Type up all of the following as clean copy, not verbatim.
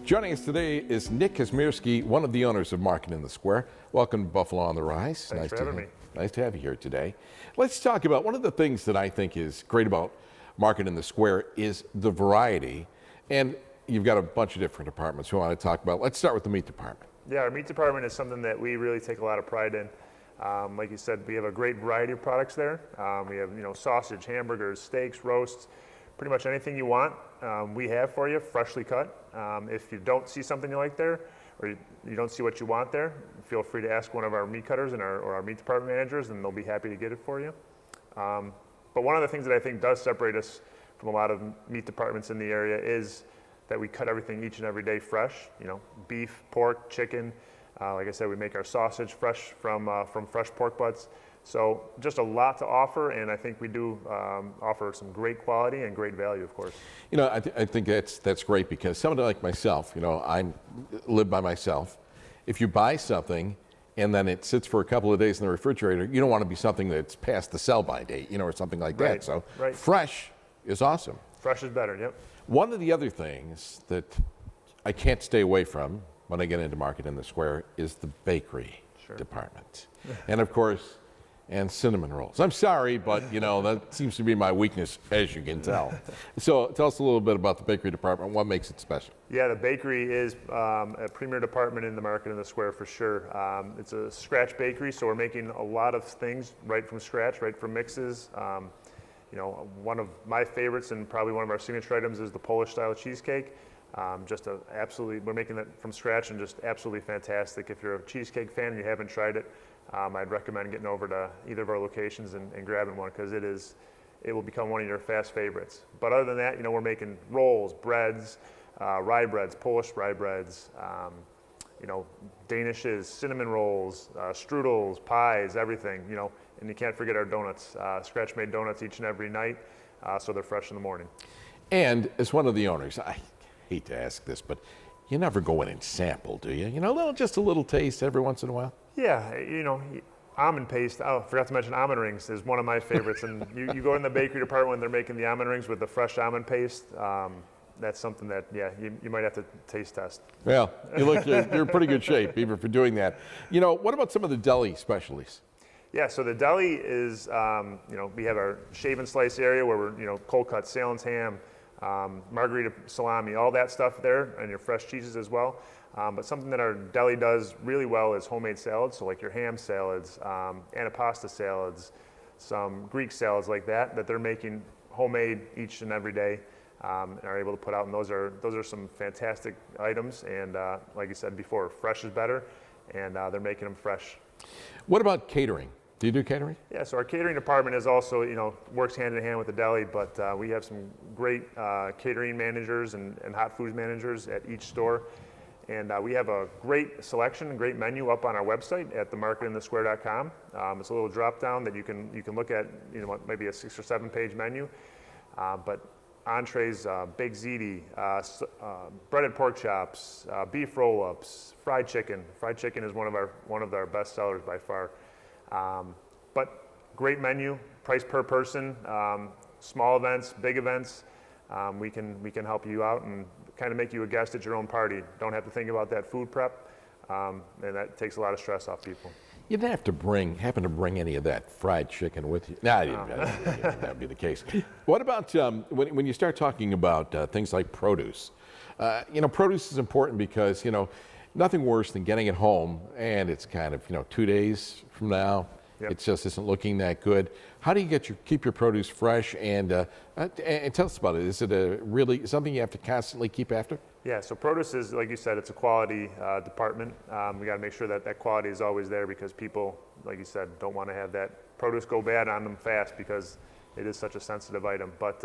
Joining us today is Nick Kazmierski, one of the owners of Market in the Square. Welcome to Buffalo on the Rise. Thanks for having me. Nice to have you here today. Let's talk about one of the things that I think is great about Market in the Square is the variety. And you've got a bunch of different departments we want to talk about. Let's start with the meat department. Yeah, our meat department is something that we really take a lot of pride in. Like you said, we have a great variety of products there. We have, sausage, hamburgers, steaks, roasts, pretty much anything you want. We have for you, freshly cut. If you don't see something you like there, or you don't see what you want there, feel free to ask one of our meat cutters or our meat department managers, and they'll be happy to get it for you. But one of the things that I think does separate us from a lot of meat departments in the area is that we cut everything each and every day fresh. Beef, pork, chicken. Like I said, we make our sausage fresh from fresh pork butts. So just a lot to offer, and I think we do offer some great quality and great value, of course. I think that's great because somebody like myself, I live by myself. If you buy something and then it sits for a couple of days in the refrigerator, you don't want to be something that's past the sell-by date, or something like that. So fresh is awesome. Fresh is better, yep. One of the other things that I can't stay away from when I get into Market in the Square is the bakery department. And of course, and cinnamon rolls. I'm sorry, but that seems to be my weakness, as you can tell. So tell us a little bit about the bakery department. What makes it special? Yeah, the bakery is a premier department in the Market in the Square for sure. It's a scratch bakery, so we're making a lot of things right from scratch, right from mixes. One of my favorites and probably one of our signature items is the Polish style cheesecake. We're making that from scratch and just absolutely fantastic. If you're a cheesecake fan and you haven't tried it, I'd recommend getting over to either of our locations and grabbing one because it will become one of your fast favorites. But other than that, we're making rolls, breads, rye breads, Polish rye breads, Danishes, cinnamon rolls, strudels, pies, everything, and you can't forget our donuts, scratch-made donuts each and every night, so they're fresh in the morning. And as one of the owners, I hate to ask this, but you never go in and sample, do you? Just a little taste every once in a while? Yeah, almond paste. Oh, I forgot to mention almond rings is one of my favorites. And you go in the bakery department when they're making the almond rings with the fresh almond paste. That's something that, you might have to taste test. Well, you're in pretty good shape even for doing that. What about some of the deli specialties? Yeah, so the deli is, we have our shave and slice area where we're, cold cut Salins ham, margarita salami, all that stuff there, and your fresh cheeses as well. But something that our deli does really well is homemade salads, so like your ham salads, antipasta salads, some Greek salads like that they're making homemade each and every day and are able to put out. And those are some fantastic items. And like you said before, fresh is better, and they're making them fresh. What about catering? Do you do catering? Yeah, so our catering department is also, works hand in hand with the deli, but we have some great catering managers and hot foods managers at each store. And we have a great selection and great menu up on our website at themarketinthesquare.com. It's a little drop down that you can look at, maybe a 6 or 7 page menu. But entrees, baked ziti, breaded pork chops, beef roll-ups, fried chicken. Fried chicken is one of our best sellers by far. But great menu, price per person, small events, big events. We can help you out and kind of make you a guest at your own party. Don't have to think about that food prep, and that takes a lot of stress off people. You didn't have to happen to bring any of that fried chicken with you. No, that would be the case. What about when you start talking about things like produce? Produce is important because, nothing worse than getting it home and it's kind of, 2 days from now, it just isn't looking that good. How do you keep your produce fresh and tell us about it? Is it really something you have to constantly keep after? Yeah, so produce is, like you said, it's a quality department. We got to make sure that quality is always there because people, like you said, don't want to have that produce go bad on them fast because it is such a sensitive item. But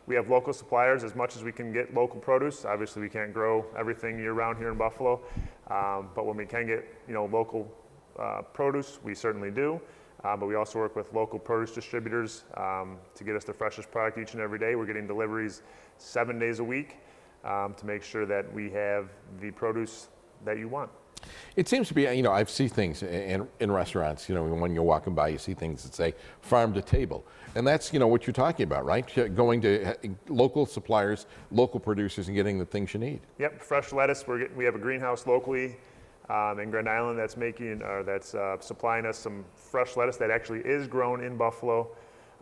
we have local suppliers as much as we can get local produce. Obviously, we can't grow everything year-round here in Buffalo, but when we can get local produce, we certainly do. But we also work with local produce distributors to get us the freshest product each and every day. We're getting deliveries 7 days a week to make sure that we have the produce that you want. It seems to be, I see things in restaurants, when you're walking by, you see things that say farm to table. And that's, what you're talking about, right? Going to local suppliers, local producers, and getting the things you need. Yep, fresh lettuce. We have a greenhouse locally in Grand Island that's supplying us some fresh lettuce that actually is grown in Buffalo,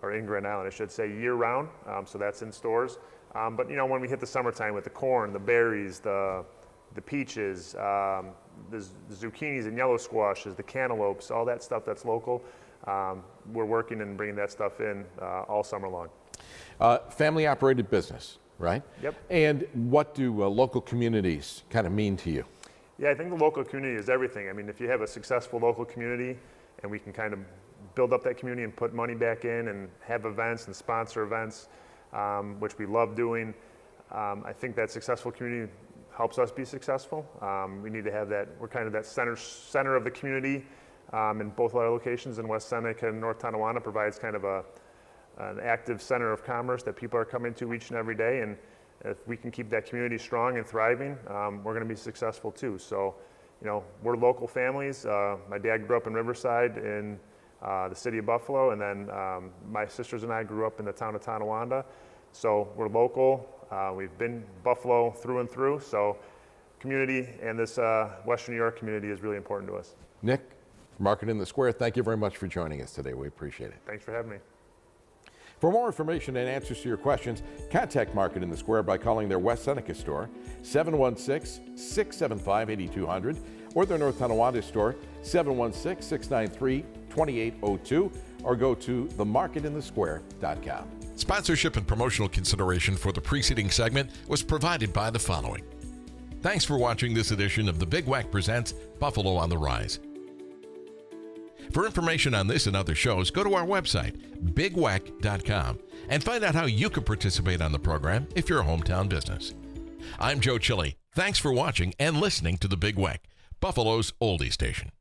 or in Grand Island, I should say, year-round. So that's in stores. But when we hit the summertime with the corn, the berries, the peaches, the zucchinis and yellow squashes, the cantaloupes, all that stuff that's local, we're working and bringing that stuff in all summer long. Family-operated business, right? Yep. And what do local communities kind of mean to you? Yeah, I think the local community is everything. I mean, if you have a successful local community and we can kind of build up that community and put money back in and have events and sponsor events, which we love doing, I think that successful community helps us be successful. We need to have that, we're kind of that center of the community in both our locations in West Seneca and North Tonawanda provides kind of an active center of commerce that people are coming to each and every day. And if we can keep that community strong and thriving, we're going to be successful too. So, we're local families. My dad grew up in Riverside in the city of Buffalo, and then my sisters and I grew up in the town of Tonawanda. So we're local. We've been Buffalo through and through. So community and this Western New York community is really important to us. Nick, Market in the Square, thank you very much for joining us today. We appreciate it. Thanks for having me. For more information and answers to your questions, contact Market in the Square by calling their West Seneca store, 716-675-8200, or their North Tonawanda store, 716-693-2802, or go to themarketinthesquare.com. Sponsorship and promotional consideration for the preceding segment was provided by the following. Thanks for watching this edition of The Big Wack Presents Buffalo on the Rise. For information on this and other shows, go to our website, bigwack.com, and find out how you can participate on the program if you're a hometown business. I'm Joe Chili. Thanks for watching and listening to The Big Wack, Buffalo's oldie station.